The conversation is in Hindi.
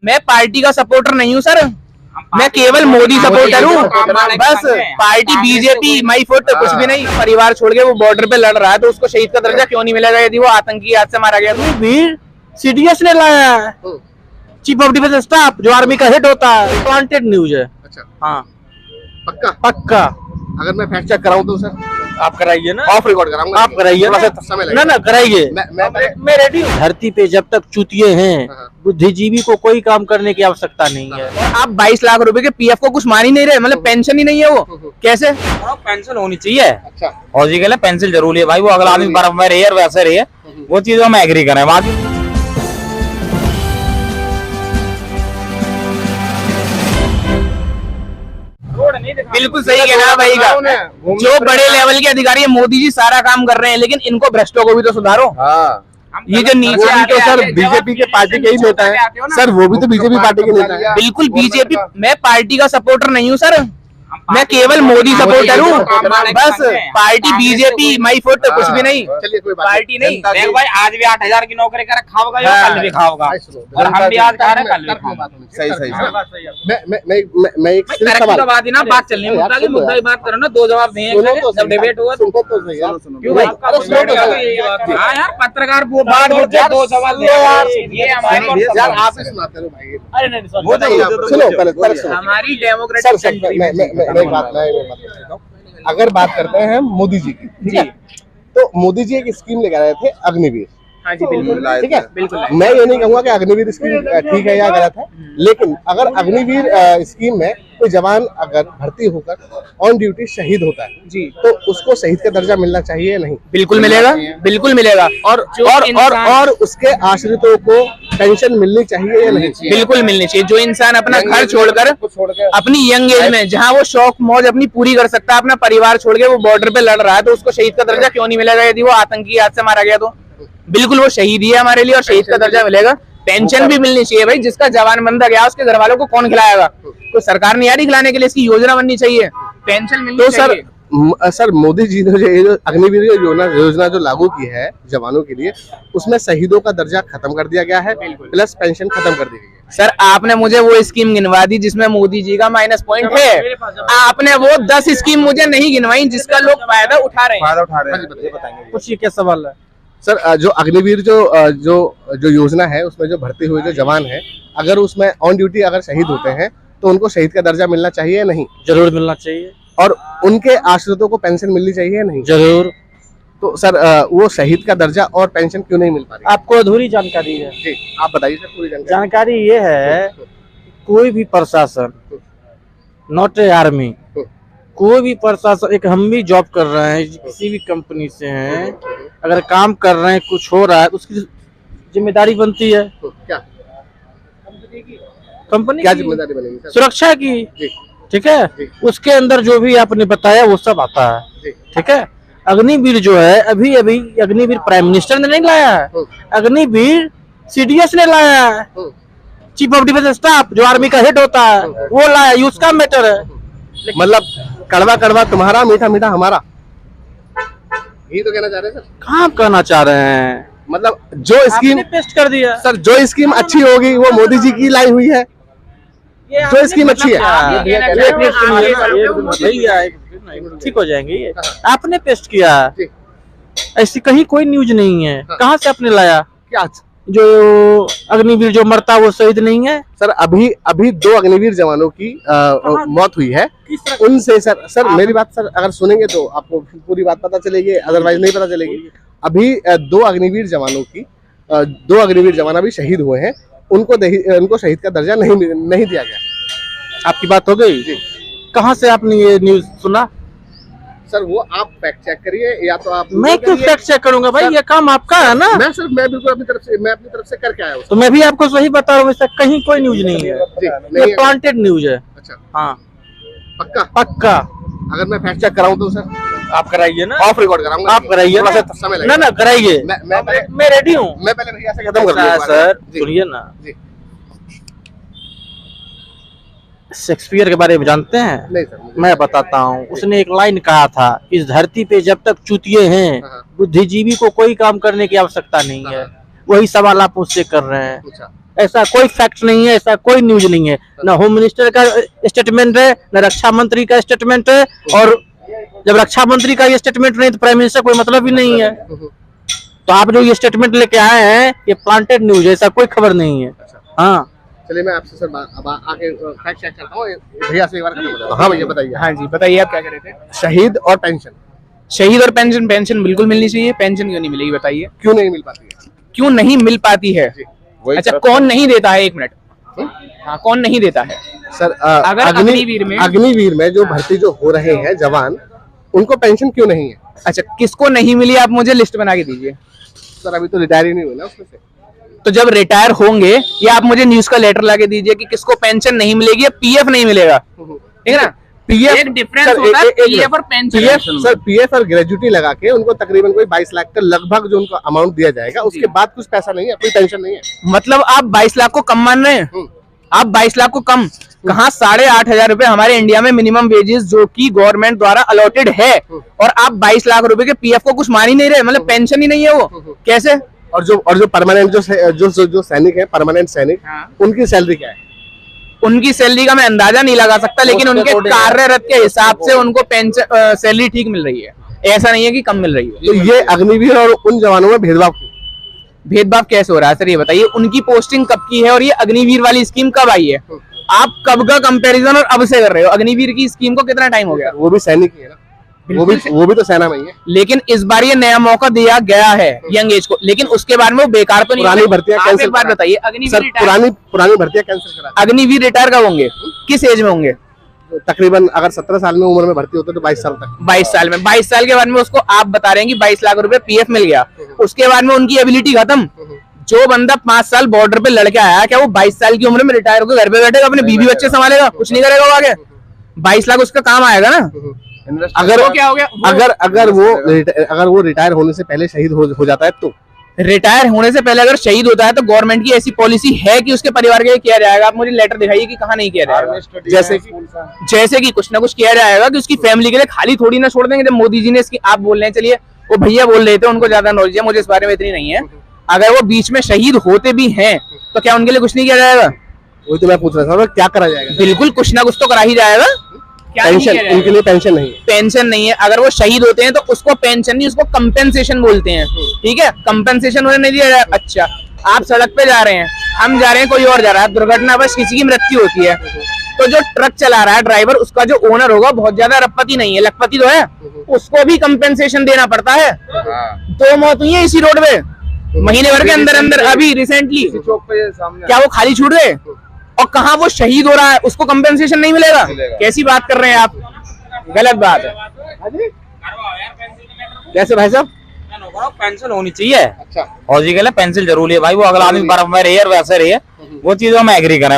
मैं पार्टी का सपोर्टर नहीं हूँ सर, मैं केवल मोदी सपोर्टर हूँ। बस पार्टी बीजेपी माई फुट कुछ भी नहीं। परिवार छोड़ के वो बॉर्डर पे लड़ रहा है तो उसको शहीद का दर्जा क्यों नहीं मिलेगा यदि वो आतंकी हाथ से मारा गया तो? वीर सीडीएस ने लाया है, चीफ ऑफ डिफेंस स्टाफ जो आर्मी का हेड होता है। वांटेड न्यूज है। अच्छा, हाँ पक्का? पक्का। अगर मैं फैक्ट चेक कराऊं तो सर आप कराइए ना, ऑफ रिकॉर्ड कराऊंगा। आप कराइए थोड़ा ना, सा समय ना लगेगा। ना कराइए। मैं रेडी हूँ। धरती पे जब तक चूतिए हैं, हाँ। बुद्धिजीवी को कोई काम करने की आवश्यकता नहीं है। और आप 22 लाख रुपए के पीएफ को कुछ मान ही नहीं रहे, मतलब पेंशन ही नहीं है वो, कैसे? पेंशन होनी चाहिए, अच्छा, लॉजिकल है, पेंसिल जरूरी है भाई। वो अगला आदमी बर्फ में रही है वैसे रही है, वो चीजों में एग्री करें। बाकी बिल्कुल सही कहना है भाई का। जो बड़े लेवल के अधिकारी है, मोदी जी सारा काम कर रहे हैं, लेकिन इनको भ्रष्टों को भी तो सुधारो। हाँ, ये जो नीचे वो भी तो सर आते बीजेपी के पार्टी के ही नेता है सर, वो भी तो बीजेपी पार्टी के नेता है। बिल्कुल बीजेपी, मैं पार्टी का सपोर्टर नहीं हूँ सर, मैं केवल मोदी सपोर्टर हूँ। बस पार्टी बीजेपी माई फुट कुछ भी नहीं। चलिए कोई बात पार्टी नहीं। देख भाई, आज भी 8,000 की नौकरी कर खाओगा, कल भी खाओगा, और हम भी आज खा रहे हैं, कल भी खाओगा। सही सही मैं एक सिर्फ तरक्की सवाल तो बात ही ना, बात चलनी है, मुद्दा की मुद्दा की बात करो ना, दो जवाब दें सुनो तो जब डिबेट हुआ तो। सुनो तो सही यार। क्यों भाई? अरे सुनो तो सही। हाँ यार, पत्रकार वो बात बोलते हैं, दो सवाल दे यार, ये हमारी यार आप ही सुनाते रहो भाई। अरे नहीं वो सुनो पहले सुनो। हमारी सर डेमोक्रेटिक सर मैं एक बात करता हूँ। अगर बात करते हैं हम मोदी जी की, ठीक है, तो मोदी जी एक स्कीम लेकर आए थे अग्निवीर। हाँ जी बिल्कुल, ठीक है, बिल्कुल। मैं ये नहीं कहूंगा कि अग्निवीर स्कीम ठीक है या गलत है, लेकिन अगर अग्निवीर स्कीम में कोई जवान अगर भर्ती होकर ऑन ड्यूटी शहीद होता है जी, तो उसको शहीद का दर्जा मिलना चाहिए या नहीं? बिल्कुल मिलेगा, बिल्कुल मिलेगा। और उसके आश्रितों को पेंशन मिलनी चाहिए या नहीं? बिल्कुल मिलनी चाहिए। जो इंसान अपना घर छोड़कर अपनी यंग एज में जहाँ वो शौक मौज अपनी पूरी कर सकता है, अपना परिवार छोड़ के वो बॉर्डर पे लड़ रहा है तो उसको शहीद का दर्जा क्यों नहीं मिलेगा यदि वो आतंकी हाथ से मारा गया तो? बिल्कुल वो शहीद ही है हमारे लिए और शहीद का दर्जा मिलेगा। पेंशन भी मिलनी चाहिए भाई, जिसका जवान बंदा गया उसके घर वालों को कौन खिलाएगा? कोई सरकार नहीं आ रही खिलाने के लिए, इसकी योजना बननी चाहिए, पेंशन मिलनी तो चाहिए। सर मोदी जी ने जो अग्निवीर योजना जो लागू की है जवानों के लिए, उसमें शहीदों का दर्जा खत्म कर दिया गया है, प्लस पेंशन खत्म कर दी गई है। सर आपने मुझे वो स्कीम गिनवा दी जिसमें मोदी जी का माइनस पॉइंट है, आपने वो 10 स्कीम मुझे नहीं गिनवाई जिसका लोग फायदा उठा रहे हैं। कुछ क्या सवाल है सर? जो अग्निवीर जो योजना है उसमें जो भर्ती हुए जो जवान है, अगर उसमें ऑन ड्यूटी अगर शहीद होते हैं तो उनको शहीद का दर्जा मिलना चाहिए या नहीं? जरूर मिलना चाहिए। और उनके आश्रितों को पेंशन मिलनी चाहिए या नहीं? जरूर। तो सर वो शहीद का दर्जा और पेंशन क्यों नहीं मिल पा रही? आपको अधूरी जानकारी है। जी आप बताइए सर पूरी जानकारी ये है, कोई भी प्रशासन, नॉट ए आर्मी, कोई भी प्रशासन, एक हम भी जॉब कर रहे हैं किसी भी कंपनी से हैं, अगर काम कर रहे हैं कुछ हो रहा है उसकी जिम्मेदारी बनती है क्या कंपनी क्या की, जिम्मेदारी बनेगी सर? सुरक्षा की। जी ठीक है, उसके अंदर जो भी आपने बताया वो सब आता है। ठीक है, अग्निवीर जो है अभी अग्निवीर प्राइम मिनिस्टर ने नहीं लाया है, अग्निवीर सीडीएस ने लाया है, चीफ ऑफ डिफेंस स्टाफ जो आर्मी का हेड होता है वो लाया, ये उसका मैटर है। मतलब कड़वा कड़वा तुम्हारा, मीठा मीठा हमारा, यही तो कहना चाह रहे हैं सर? कहाँ कहना चाह रहे हैं? मतलब जो स्कीम पेस्ट कर दिया सर, जो स्कीम अच्छी होगी वो मोदी जी की लाई हुई है, जो स्कीम अच्छी है। ठीक हो जाएंगे ये, आपने पेस्ट किया, ऐसी कहीं कोई न्यूज नहीं है। कहाँ से आपने लाया? क्या जो अग्निवीर जो मरता वो शहीद नहीं है सर? अभी 2 अग्निवीर जवानों की मौत हुई है, उनसे सर मेरी बात सर अगर सुनेंगे तो आपको पूरी बात पता चलेगी, अदरवाइज नहीं पता चलेगी। अभी 2 अग्निवीर जवानों की 2 अग्निवीर जवान अभी शहीद हुए हैं, उनको शहीद का दर्जा नहीं दिया गया। आपकी बात हो गई जी? कहाँ से आपने ये न्यूज सुना? सर वो आप फैक्ट चेक करिए, या तो आप मैं क्यों फैक्ट चेक करूंगा भाई, ये काम आपका है ना। मैं बिल्कुल अपनी तरफ से करके आया हूँ। तो मैं भी आपको सही बता रहा हूँ, वैसे कहीं कोई न्यूज नहीं है, ये प्लांटेड न्यूज है। अच्छा हाँ पक्का? पक्का। अगर मैं फैक्ट चेक कराऊं तो सर आप कराइए ना, ऑफ रिकॉर्ड कराऊंगा। आप कराइए थोड़ा ना, सा समय ना लगेगा। ना कराइए, मैं रेडी हूँ। मैं पहले भैया से खत्म कर लूं सर सुनिए ना, शेक्सपियर के बारे में जानते हैं? नहीं सर, मैं बताता हूँ। उसने एक लाइन कहा था, इस धरती पे जब तक चूतिए हैं बुद्धिजीवी को कोई काम करने की आवश्यकता नहीं है। वही सवाल आप मुझसे कर रहे हैं। ऐसा कोई फैक्ट नहीं है, ऐसा कोई न्यूज नहीं है। ना होम मिनिस्टर का स्टेटमेंट है, ना रक्षा मंत्री का स्टेटमेंट है, और जब रक्षा मंत्री का ये स्टेटमेंट नहीं तो प्राइम मिनिस्टर कोई मतलब ही नहीं है। तो आप जो ये स्टेटमेंट लेके आए हैं ये प्लांटेड न्यूज है, ऐसा कोई खबर नहीं है। हाँ चलिए मैं आपसे सर अब आके फैक्ट चेक करता हूँ, भैया से एक बार खत्म हो जाता हूँ। हाँ भैया बताइए। हाँ जी बताइए, आप क्या कह रहे थे? शहीद और पेंशन, शहीद और पेंशन, पेंशन बिल्कुल मिलनी चाहिए। पेंशन क्यों नहीं मिलेगी बताइए? क्यों नहीं मिल पाती है? क्यों नहीं मिल पाती है? अच्छा कौन नहीं देता है? एक मिनट, हाँ कौन नहीं देता है सर? अगर अग्निवीर में जो भर्ती जो हो रहे हैं जवान, उनको पेंशन क्यों नहीं है? अच्छा किसको नहीं मिली, आप मुझे लिस्ट बना के दीजिए। सर अभी तो रिटायर ही नहीं हुए ना उसमें से। तो जब रिटायर होंगे या आप मुझे न्यूज का लेटर ला के दीजिए कि किसको पेंशन नहीं मिलेगी या पीएफ नहीं मिलेगा, ठीक है ना? पीएफ एक डिफरेंस होता है पीएफ और पेंशन। सर पीएफ और ग्रेजुटी लगा के उनको तकरीबन कोई 22 लाख का लगभग जो उनको अमाउंट दिया जाएगा, उसके बाद कुछ पैसा नहीं है, कोई पेंशन नहीं है। मतलब आप 22 लाख को कम मान रहे हैं? आप 22 लाख को कम कहाँ? 8,500 रुपए हमारे इंडिया में मिनिमम वेजेस जो कि गवर्नमेंट द्वारा अलॉटेड है, और आप 22 लाख रुपए के पीएफ को कुछ मान ही नहीं रहे, मतलब पेंशन ही नहीं है वो, कैसे? और जो परमानेंट जो सैनिक है, परमानेंट सैनिक, उनकी सैलरी क्या है? उनकी सैलरी का मैं अंदाजा नहीं लगा सकता, लेकिन उनके कार्यरत के हिसाब से उनको पेंशन सैलरी ठीक मिल रही है, ऐसा नहीं है कि कम मिल रही है। तो ये अग्निवीर और उन जवानों में भेदभाव क्यों? भेदभाव कैसे हो रहा है सर, ये बताइए? उनकी पोस्टिंग कब की है और ये अग्निवीर वाली स्कीम कब आई है? आप कब का कंपैरिजन और अब से कर रहे हो? अग्निवीर की स्कीम को कितना टाइम हो गया? वो भी सैनिक ही है ना, वो भी तो सेना में ही है। लेकिन इस बार ये नया मौका दिया गया है यंग एज को, लेकिन उसके बाद में वो बेकार तो नहीं? पुरानी भर्तियां कैंसिल। एक बात बताइए, अग्निवीर पुरानी भर्तियां कैंसिल करा। अग्निवीर रिटायर कब होंगे? किस एज में होंगे? तकरीबन अगर 17 साल में उम्र में भर्ती होते तो 22 साल तक। 22 साल में, 22 साल के बाद में उसको आप बता रहे हैं कि 22 लाख रुपए पीएफ मिल गया, उसके बाद में उनकी एबिलिटी खत्म। जो बंदा 5 साल बॉर्डर पे लड़के आया, क्या वो 22 साल की उम्र में रिटायर होकर घर पे बैठेगा, अपने बीवी बच्चे संभालेगा, कुछ नहीं करेगा वो आगे? 22 लाख उसका काम आएगा ना? अगर क्या हो गया? अगर वो रिटायर होने से पहले शहीद हो जाता है तो? रिटायर होने से पहले अगर शहीद होता है तो गवर्नमेंट की ऐसी पॉलिसी है कि उसके परिवार के लिए किया जाएगा। आप मुझे लेटर दिखाइए कि कहाँ नहीं किया जाएगा। जैसे कि कुछ ना कुछ किया जाएगा कि उसकी फैमिली के लिए खाली थोड़ी ना छोड़ देंगे। जब मोदी जी ने इसकी, आप बोल रहे हैं, चलिए वो भैया बोल रहे थे, उनको ज्यादा नॉलेज है, मुझे इस बारे में इतनी नहीं है। अगर वो बीच में शहीद होते भी हैं तो क्या उनके लिए कुछ नहीं किया जाएगा? वही तो मैं पूछ रहा था, क्या करा जाएगा? बिल्कुल कुछ ना कुछ तो करा ही जाएगा। पेंशन, उनके लिए पेंशन नहीं है। पेंशन नहीं है। अगर वो शहीद होते हैं तो उसको पेंशन नहीं, उसको कंपेंसेशन बोलते हैं, ठीक है? कंपेंसेशन उन्हें नहीं दिया जाए। अच्छा आप सड़क पे जा रहे हैं, हम जा रहे हैं, कोई और जा रहा है, दुर्घटना बस किसी की मृत्यु होती है, तो जो ट्रक चला रहा है ड्राइवर, उसका जो ओनर होगा बहुत ज्यादा अरबपति नहीं है, लखपति तो है, उसको भी कंपेंसेशन देना पड़ता है। 2 मौत हुई है इसी रोड पे महीने भर के अंदर अंदर, अभी रिसेंटली। क्या वो खाली छूट गए? और कहाँ वो शहीद हो रहा है उसको कंपेंसेशन नहीं मिलेगा? कैसी बात कर रहे हैं आप? गलत बात है। कैसे भाई साहब? पेंशन होनी चाहिए। अच्छा और जी के लिए पेंशन जरूरी है भाई, वो अगला आदमी बर्फ में रही है वैसे रही है, वो चीजों में एग्री करें।